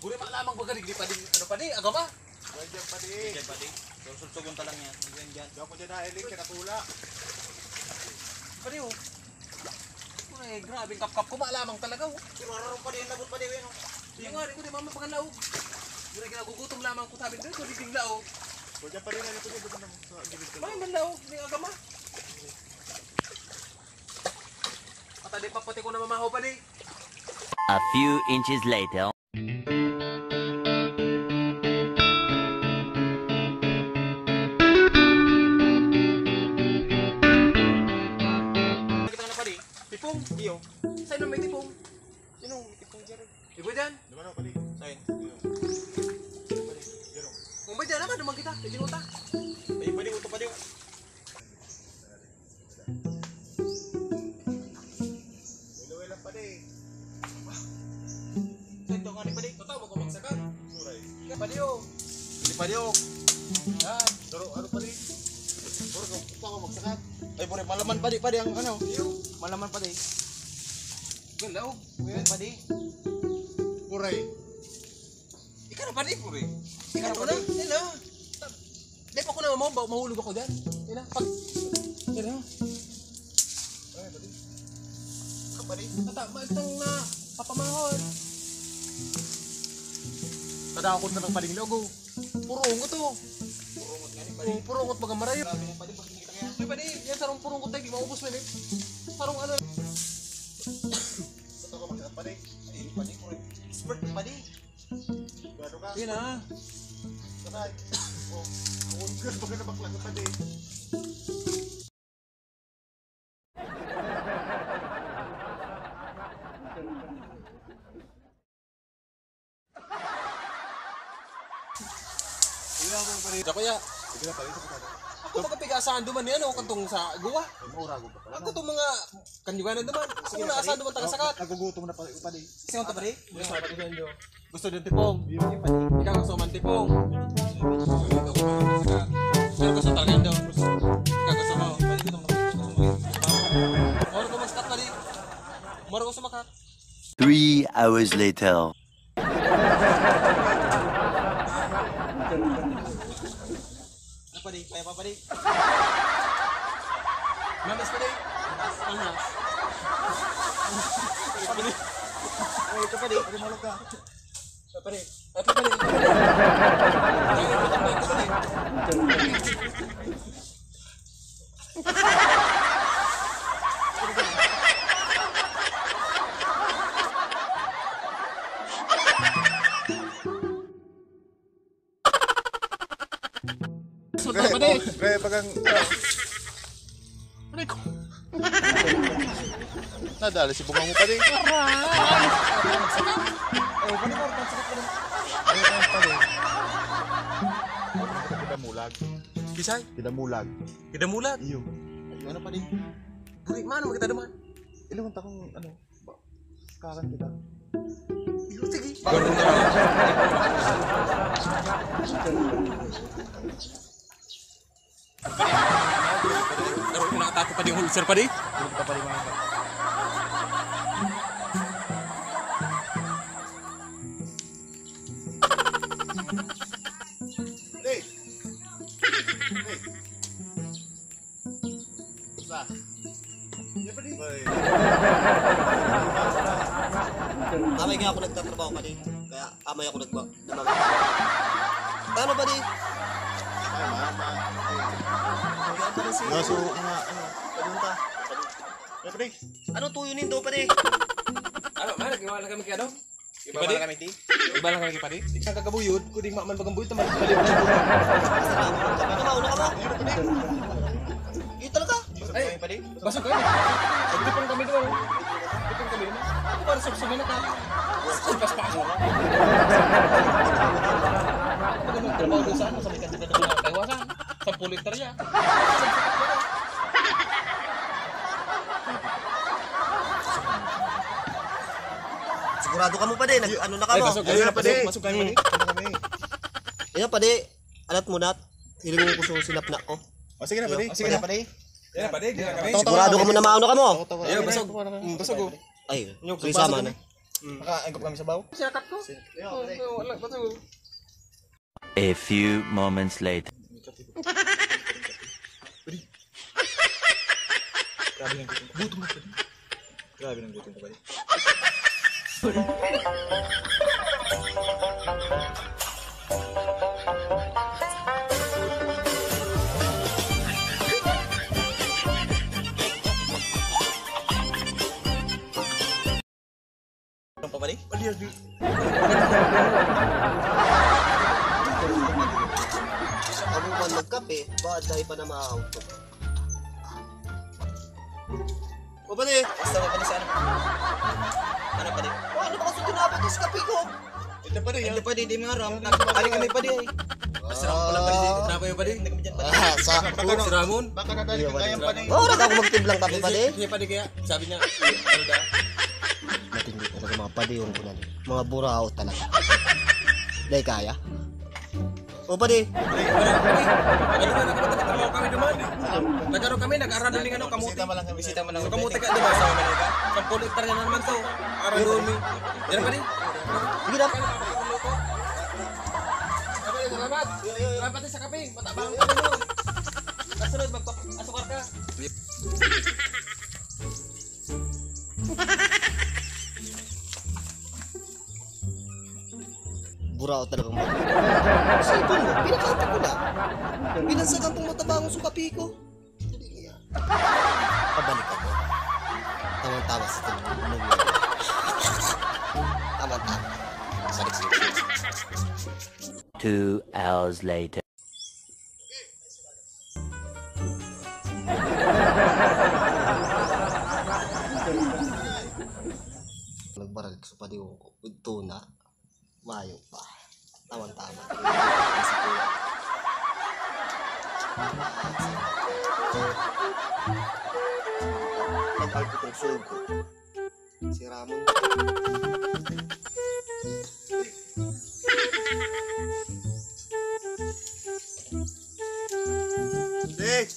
Buri pa lamang baga di pa di ano pa di agama. Diyan pa di. Diyan pa di. Sulsugon ta lang yan. Diyan. Diyan ko dyan nahiling kinatula. Pa di oh. Ay, grabe kap-kap ko malamang talaga oh. Siguro pa di labot pa di ano. Yung nga, ko di mama pagalaw. Buri kinagugutom lamang ko sabi dito, di bigla oh. Diyan pa rin na ito dito sa gilid ko. May manlaw, di agama. Patadi pa pati ko na mamaho pa di. A few inches later. Kita na pa di. Tipong, iyo. Sa'yo na may tipong. Sino tipong dyan? Ibo dyan. Di ba na pa di? Sain. Kung ba dyan naman, naman kita. Idinuta. Ay pa di uto pa di. Iluwi lang pa di. Ito nga ni pa di. Totoo mo kung magsakan. Suray. Kaya pa di oh. Di pa di oh. Yan. Pero ano pa di? Puro ka ako magsakat. Ay pare malaman pa di ang ano. Malaman pa di. Galaw. Yan pa di. Puray. Ikaw na pa di, puri. Ikaw na pa di. Yan na. Di pa ko na mahulog ako dyan. Yan na. Pag... Yan na. Ay, pa di. Pa di. Tata, itong na papamahon. Tadakot na ng paling logo. Purungot to. Purungot nga ni pa di. Purungot baga marayo. Grabe mo pa di bakit kita kaya. Ay pa di. Yan sarong purungot tayo. Di maubos na eh. Sarong ano. Ito ka magsakat pa di. Ay pa di pare. Expert pa di. Gado ka. Yan na. Sanay. Oh. Kung good baga na bakla ka pa di. Ako ya. Sige na pa di. Ako magapigasaan duman yan. Ako kantong sa guwa. Ay, maura ko pa pala. Ako itong mga kanyuganan duman. Ako na asaan duman tagasakat. Nagugutom na pa di. Kasi ako tabari. Gusto din tipong. Ikaw gusto man tipong. Pero gusto talaga yun daw. Ikaw gusto mo. Moro ko maskat na di. Moro ko sumakat. 3 hours later. Ano pa di? Kaya pa di. Manas pa di. Manas. Ay ito pa di. Pwede malog ka. Pa di. Ito pa di. Sultan pa di. Pre, pagang... Aray ko. Nadali si bunga mo pa di. Aray. Ay, pa di mo. Sakit pa di. Ay, pa di. Kita mulag. Kisay. Kita mulag. Kidamulat. Iyo. Ay, ano pa di? Buri, mana mo kita duman? Ilang takong ano? Kakan kita. Iyo, sige. Naroon ko nakatako pa di yung ulcer pa di. Ilang ka pa di mga Hey! Hey! Basta. Yan pa di. Amay nga ako nagtatrabaho pa di. Kaya amay ako nagba. Paano ba di? Ay, mama. Kaya pa si. Naso, mga ano. Ganun ta. Yan pa di. Ano tuyunin daw pa di? Ano, man, nagawa lang kami kaya daw? Iba ba kami di? Iba lang kami pa di? Di ka kagabuyod, kundi maman bagambuyod naman. Baliw na bulan. Ano mauna ka mo? Iyo talaga. Ay, Pa di? basok kayo. Nagtipong kami doon. Nagtipong kami doon. Ako para subsubin na ka. Paspaso. Ako magandang trabaho doon sa ano, sa may kandidat ng mga kaiwasan. Sa pulitarya. Sigurado ka mo pa di. Ano na ka Ay, mo? basok kayo na pa di. Masok kayo pa di. Ano kami? Ayan pa di. Alat mo na. Hiling ko sa sinapnak ko. O, sige na pa di. Sige na pa di. Yan pa di, di na kami. Sigurado ka mo na mauna ka mo. Ayun, basog. Basog oh. Ay, sige sama na. Nakaangkop kami sa baw. Siyakat ko. Wala pa to. A few moments later. Grabe ng gutom. Gutom na pala. Grabe ng gutom ko pala. Ano pa bali? Ako man magkape, bakit dahil pa na maahawto? O ba ni? Basta mo pa ni sana. Ano pa ni? Ano ba kasi tinapot yung kape ko? Ito pa rin. Hindi pa di mga ram. Nagpapali kami pa di ay. Masarap ko lang pa rin. Trapo yung pa rin. Hindi kami dyan pa di. Sa Si Ramon. baka nadali ka kayang pa rin. Oo, ako magtiblang kape pa di. Hindi pa rin kaya. Sabi niya. Ano da? Matindi talaga mga padiyong ko na. Mga burao talaga. Dahil kaya. O pa di. Nagkaroon kami duman. Nagkaroon kami. Nag-aralan ng ano. Kamuti. Bisita mo lang kami. Bisita mo lang. So kamuti ka diba? Sa mga ka. 10 hektar na naman to. Araw mi. Yan pa rin. Sige na. Salamat. Salamat sa kape. Matabang ka nun. Kasunod, asukar ka. Burao talagang mga. Kasi ito mo, pinakanta ko na. Binansagan pong matabang sa kape ko. Hindi yan. Pabalik ako. Tama-tama sa tulong. Tama-tama. Salik-salik. 2 hours later. Nagbaral ko sa padiwong ko. Ito na. Mayo pa. Tama-tama. Nag-alpo kong sugo. Si Ramon. Ray!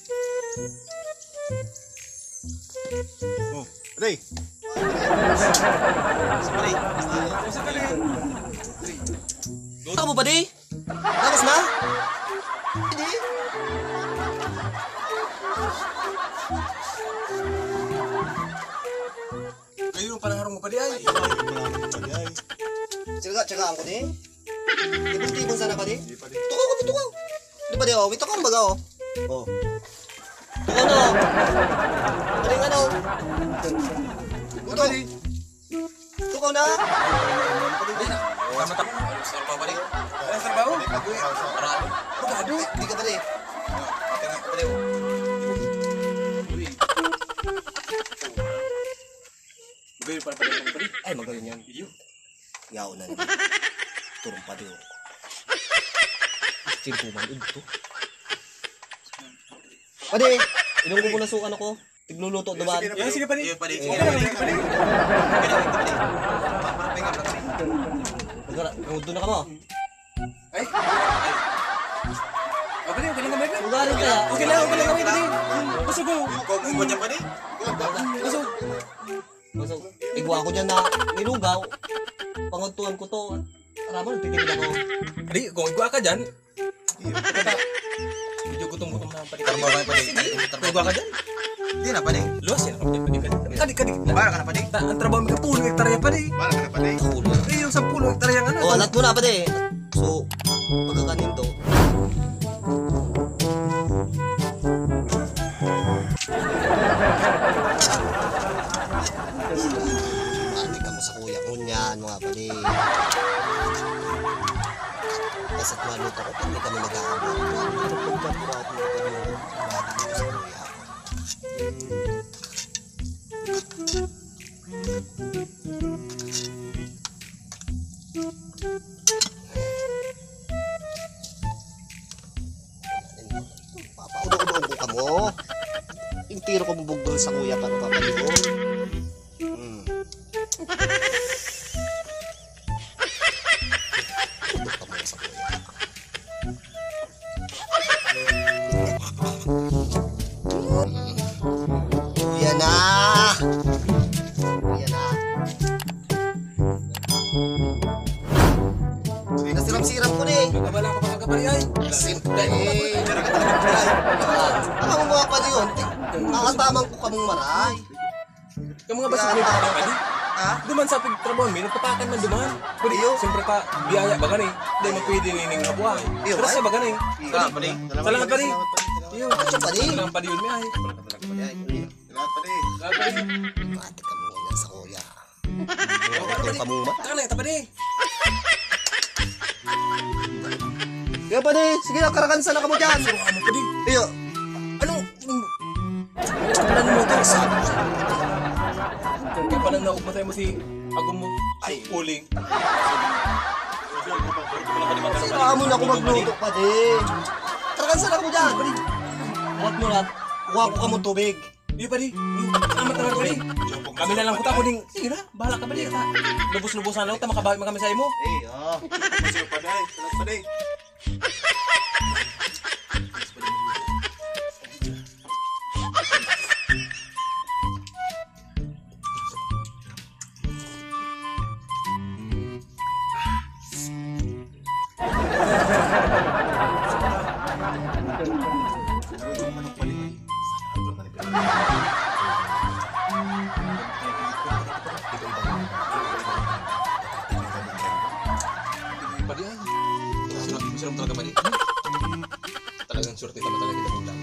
Oh, Ray! Gusto mo ba di? Tapos na? Hindi. Kayo yung panangarong mo pa di ay. Tsagaan ko di. Ibang sana pa di? Tukaw kami, tukaw. Di ba di oh? May tukang baga oh. Oh. Tukaw na oh. Tukaw na oh. Tukaw. Tukaw na. Tama. Sarap pa rin. Ano sarap ba? Marami. Pagkado. Hindi ka ba di? Tingnan ko pa rin. Gawin pa rin pa rin. Ay, magaling yan. Yaw na naman. Turong pa di oh. Sino po man ito? Pwede, inom ko muna sukan ako. Tigluluto dumaan. Yan, sige pa rin. Sige, Nagawad na ka mo. Ay. Okay lang naman. Ugarin ka. Okay lang kami pa rin. Busog ko. Kung niya pa rin? Busog. Masog, igwa ko dyan na nilugaw. Panguntuan ko to. Alam mo, nagtitigil ako. Di, kung igwa ka dyan. Medyo gutom-gutom na pa rin. Tarbaw ka pa rin. Kung igwa ka dyan. Hindi na pa rin. Luwas yan. Kadik. Para ka na pa rin. Ang trabaho may 10 hektarya pa rin. Para ka na pa rin. Eh, yung 10 hektarya ano. O, alat mo na pa di. So, pagkakanin to. Mati ka mo sa kuya ko niyan, mga pali. Basta't maluto ko, hindi kami nag-aabot. Pero pagkakurat mo pa rin yung mati ko sa kuya ko. Papaudo-udoon ko ka mo. Yung tiro ko mabugdol sa kuya ka, papali ko. Udok ka mo sa kuya. Yan na! Yan na! siram ko ni. Nagabala ka pa kagabali ay. Siyempre. Ang mga pa di yun. Nakatamang ko kamong maray. Yung mga basig ko pa di. Ha? Duman sa pagtrabaho, may nagpapakan man duman. Pwede yun, siyempre pa, biyaya ba gani? Hindi mo pwede nining nabuhay. Pero sa ba gani? Salamat pa di. Salamat pa di. Iyo, Ano pa di? salamat pa di yun, may ay. Salamat pa di. Salamat pa di. Mati ka muna sa kuya. Ito pa muna. Kana, ito pa di. Kaya pa di, sige na, karakansa na ka mo dyan. Ano pa di? Iyo. Ano mo ito? Kaya pa nang naugmatay mo si Agum mo. Ay, uling. Sira mo na ako magluto pa di. Karakansa na ka mo dyan. Huwag mo lang. Huwag ko ka mo tubig. Iyo pa di. Salamat naman pa di. Kami na lang ko ta, kuding. Sige na, bahala ka pa di. Lubos-lubosan lang, makabawi kami sa'yo mo. Masaya pa di. Salamat pa di. Padi ay. Masarap talaga padi. Talagang surti tama talaga kita ulam.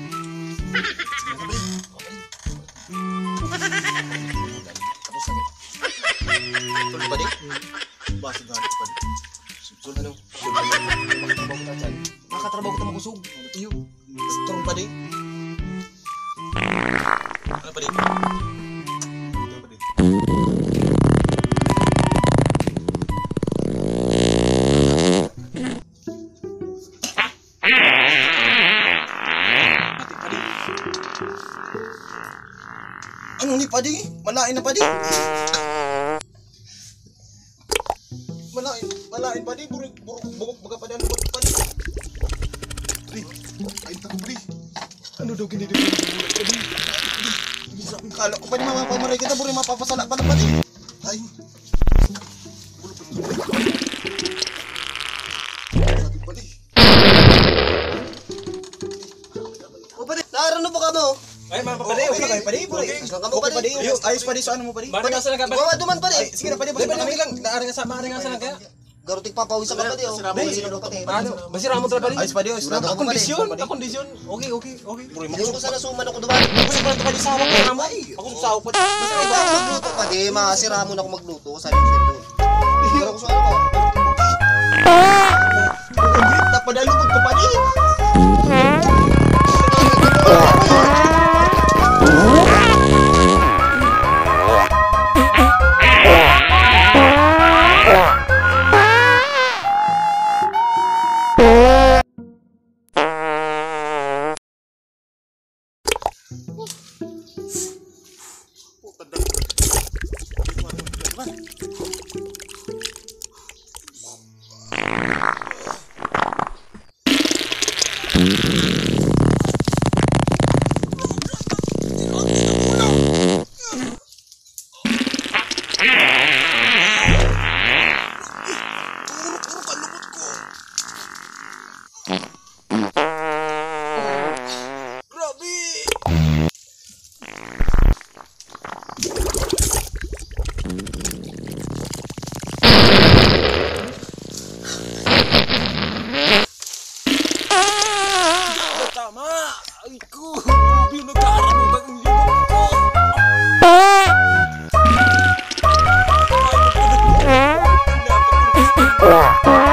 Tapos sakit. Tulog padi? Basta ganit pa di. Sul ano? Makatrabaho kita dyan. Makatrabaho kita makusog. Iyo. Strong padi. Ano padi? Ito pa di. Ano ni padi? Malain na padi. Malain pa di. Bugok baga pa di. Ano pa di? Pre, kain ta ko pre. Ano daw gini dito? Bisa kala ko pa di mapapamaray kita. Buri mapapasala pa na pa di. Ay. Sabi pa di. O padi, naroon ba ka mo? Ay, mga padi. Okay kayo padi. Asal ka mo padi? Ayos pa di. So ano mo pa di? Mari nga sa lang ka padi. Gawa duman padi. Sige na pa di. Di ba kami lang? Naari nga sa lang kaya? Garuting papawisan ka padi. Sino pati? Ano? Basira mo talaga padi? Ayos pa di. Ayos Sigurado na. ako Kondisyon. Kondisyon. Okay. Puri mo. Hindi ko sana suman ako duman. Kasi parang padi sa hawak ko naman. Ako sa hawak padi. Iba ako magluto padi. Masira mo na ako magluto. Sabi ko sa'yo. Pero kung saan ako. Napadalugod ko pa di. Tama! Ay ko! Yung nagkakaroon ng libog ko! Ah!